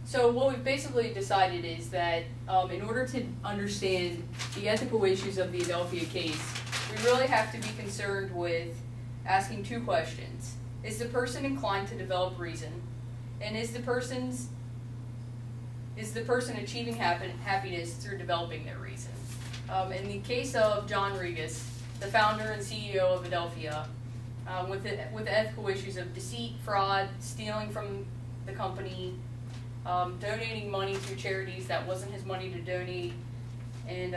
So what we've basically decided is that in order to understand the ethical issues of the Adelphia case, we really have to be concerned with asking two questions. Is the person inclined to develop reason? And is the person achieving happiness through developing their reason? In the case of John Regas, the founder and CEO of Adelphia, with the ethical issues of deceit, fraud, stealing from the company, donating money to charities that wasn't his money to donate, and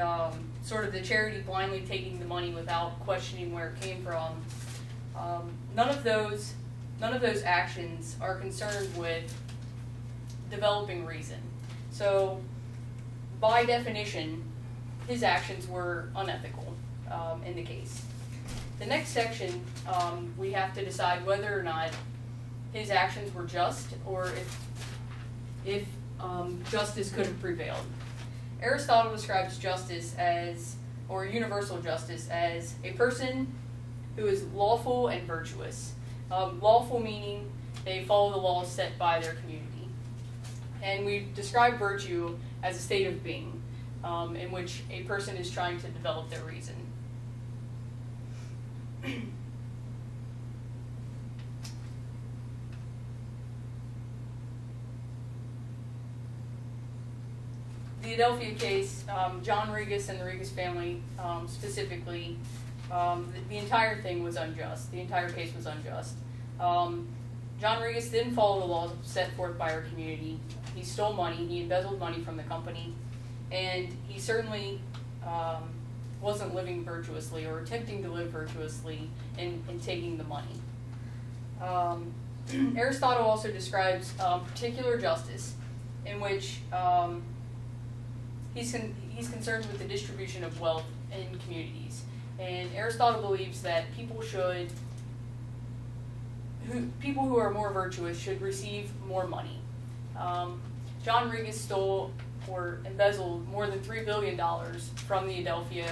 sort of the charity blindly taking the money without questioning where it came from. None of those actions are concerned with developing reason. So, by definition, his actions were unethical in the case. The next section, we have to decide whether or not his actions were just, or if justice could have prevailed. Aristotle describes justice as, or universal justice, as a person who is lawful and virtuous. Lawful meaning they follow the laws set by their community. And we describe virtue as a state of being in which a person is trying to develop their reason. The Adelphia case, John Regas and the Regas family specifically, the entire thing was unjust. The entire case was unjust. John Regas didn't follow the laws set forth by our community. He stole money, he embezzled money from the company, and he certainly wasn't living virtuously or attempting to live virtuously in taking the money. Aristotle also describes particular justice in which he's concerned with the distribution of wealth in communities. And Aristotle believes that people who are more virtuous should receive more money. John Regas stole or embezzled more than $3 billion from the Adelphia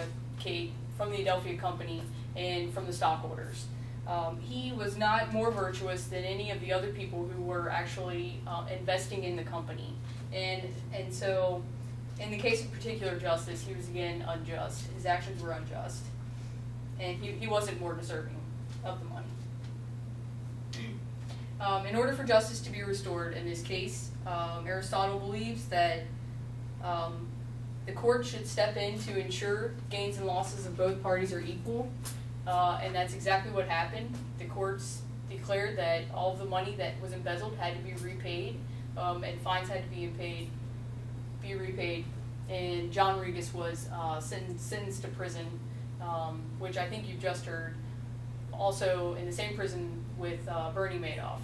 company and from the stockholders. He was not more virtuous than any of the other people who were actually investing in the company. And so, in the case of particular justice, he was again unjust. His actions were unjust. And he wasn't more deserving of the money. In order for justice to be restored in this case, Aristotle believes that the court should step in to ensure gains and losses of both parties are equal, and that's exactly what happened. The courts declared that all of the money that was embezzled had to be repaid, and fines had to be repaid, and John Regas was sentenced to prison, which I think you've just heard, also in the same prison with Bernie Madoff.